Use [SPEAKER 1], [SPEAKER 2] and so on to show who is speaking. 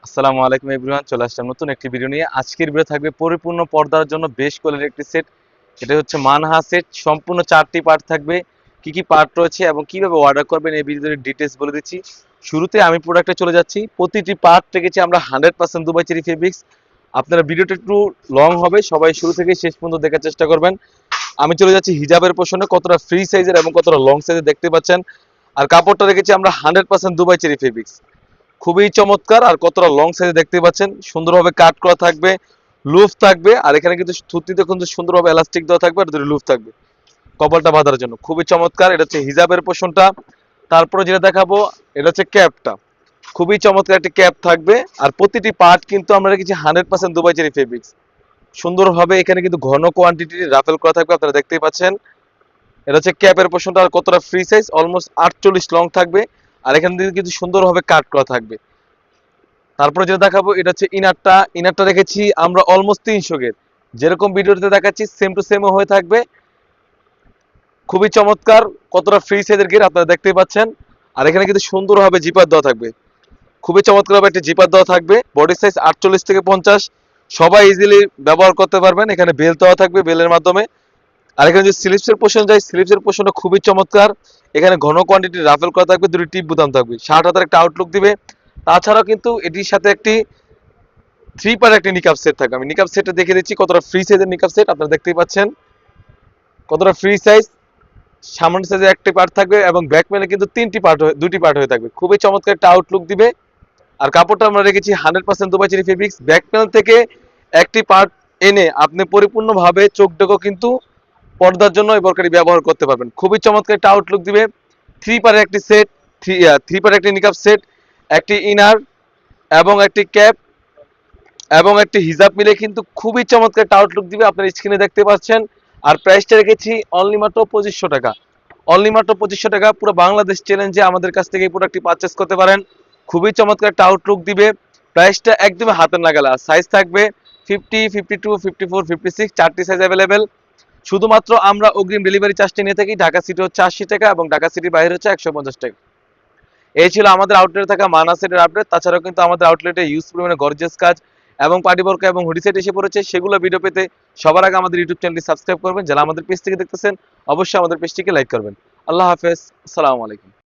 [SPEAKER 1] আসসালামু আলাইকুম এভরিওয়ান, চলে আসলাম নতুন একটি ভিডিও নিয়ে। আজকের ভিডিও থাকবে পরিপূর্ণ পর্দার জন্য বেশ কোয়ালিটির একটি সেট। এটা হচ্ছে মানহা সেট, সম্পূর্ণ 4টি পার্ট থাকবে। কি কি পার্ট রয়েছে এবং কিভাবে অর্ডার করবেন এই ভিডিওর ডিটেইলস বলে দিচ্ছি। শুরুতে আমি প্রোডাক্টে চলে যাচ্ছি। প্রতিটি পার্ট রেখেছি আমরা 100% দুবাই চেরি ফেব্রিক্স। আপনারা ভিডিওটা একটু লং হবে, সবাই শুরু থেকে শেষ পর্যন্ত দেখার চেষ্টা করবেন। আমি চলে যাচ্ছি হিজাবের পোর্শনে, কতটা ফ্রি সাইজের এবং কতটা লং সাইজের দেখতে পাচ্ছেন। আর কাপড়টা রেখেছি আমরা 100% দুবাই চেরি ফেব্রিক্স, খুবই চমৎকার। আর কতটা লং সাইজে দেখতে পাচ্ছেন, সুন্দরভাবে কাট করা থাকবে, লুফ থাকবে। আর এখানে কিন্তু থুতিতে কিন্তু সুন্দরভাবে এলাস্টিক দেওয়া থাকবে আর দুটো লুফ থাকবে কপালটা বাঁধার জন্য, খুবই চমৎকার। এটা হচ্ছে হিজাবের পোর্শনটা। তারপরে যেটা দেখাবো, এটা হচ্ছে ক্যাপটা, খুবই চমৎকার একটি ক্যাপ থাকবে। আর প্রতিটি পার্ট কিন্তু আমরা রেখেছি 100% দুবাই চেরি ফেব্রিক্স, সুন্দরভাবে এখানে কিন্তু ঘন কোয়ান্টিটি রাফেল করা থাকবে, আপনারা দেখতেই পাচ্ছেন। এটা হচ্ছে ক্যাপের পোর্শনটা। আর কতটা ফ্রি সাইজ, অলমোস্ট 48 লং থাকবে। আর এখান থেকে কিন্তু সুন্দরভাবে কাট করা থাকবে। তারপরে যেটা দেখাবো, এটা হচ্ছে ইনারটা রেখেছি আমরা অলমোস্ট 300 গের, যেরকম ভিডিওতে দেখাচ্ছি সেম টু সেম হয়ে থাকবে, খুবই চমৎকার। কতটা ফ্রি সাইজের গের আপনারা দেখতেই পাচ্ছেন। আর এখানে কিন্তু সুন্দরভাবে জিপার দেওয়া থাকবে, খুবই চমৎকারভাবে একটা জিপার দেওয়া থাকবে। বডি সাইজ 48 থেকে 50, সবাই ইজিলি ব্যবহার করতে পারবেন। এখানে বেল দেওয়া থাকবে, বেলের মাধ্যমে। আর এখানে যদি স্লিপসের পোর্শন যায়, স্লিপসের পোর্শনটা খুবই চমৎকার। এখানে ঘন কোয়ান্টিটি রাফেল করা থাকবে, দুটি টিপ বুতাম থাকবে, শার্ট হাতার একটা আউটলুক দিবে। তাছাড়াও কিন্তু এটির সাথে একটি 3 পার্ট একটি নিকাব সেট থাকবে। আমি নিকাব সেটটা দেখে দিচ্ছি, কতটা ফ্রি সাইজের নিকাব সেট আপনারা দেখতেই পাচ্ছেন, কতটা ফ্রি সাইজ। সামনের সাইজে একটি পার্ট থাকবে এবং ব্যাক প্যানেলে কিন্তু দুটি পার্ট হয়ে থাকবে, খুবই চমৎকার একটা আউটলুক দিবে। আর কাপড়টা আমরা রেখেছি 100% Dubai cherry fabrics. Back panel থেকে একটি পার্ট এনে আপনি পরিপূর্ণভাবে চোখ ডেকো কিন্তু পর্দার জন্য এই বরকারি ব্যবহার করতে পারবেন, খুবই চমৎকার একটা আউটলুক দিবে। 3 পার্টের একটি সেট, 3 পার্টের একটি নিকাব সেট, একটি ইনার এবং একটি ক্যাপ এবং একটি হিজাব মিলে কিন্তু খুবই চমৎকার একটা আউটলুক দিবে, আপনার স্ক্রিনে দেখতে পাচ্ছেন। আর প্রাইসটা রেখেছি অনলি মাত্র 2500 টাকা, অনলি মাত্র 2500 টাকা। পুরো বাংলাদেশ চ্যালেঞ্জে আমাদের কাছ থেকে এই প্রোডাক্টটি পারচেস করতে পারেন, খুবই চমৎকার একটা আউটলুক দিবে। প্রাইসটা একদমই হাতের নাগালে। আর সাইজ থাকবে 50, 52, 54, 56, 4টি সাইজ অ্যাভেলেবেল। শুধুমাত্র আমরা অগ্রিম ডেলিভারি চার্জটা নিয়ে থাকি। ঢাকা সিটি হচ্ছে 80 টাকা এবং ঢাকা সিটির বাইরে হচ্ছে 150 টাকা। এই ছিল আমাদের আউটলেটে থাকা মানা সেটের আপডেট। তাছাড়াও কিন্তু আমাদের আউটলেটে ইউজ পরিমাণে গর্জিয়াস কাজ এবং পার্টি বোরকা এবং হুডি সেট এসে পড়েছে, সেগুলো ভিডিও পেতে সবার আগে আমাদের ইউটিউব চ্যানেলটি সাবস্ক্রাইব করবেন। যারা আমাদের পেজ থেকে দেখতেছেন অবশ্যই আমাদের পেজটিকে লাইক করবেন। আল্লাহ হাফেজ, আসসালামু আলাইকুম।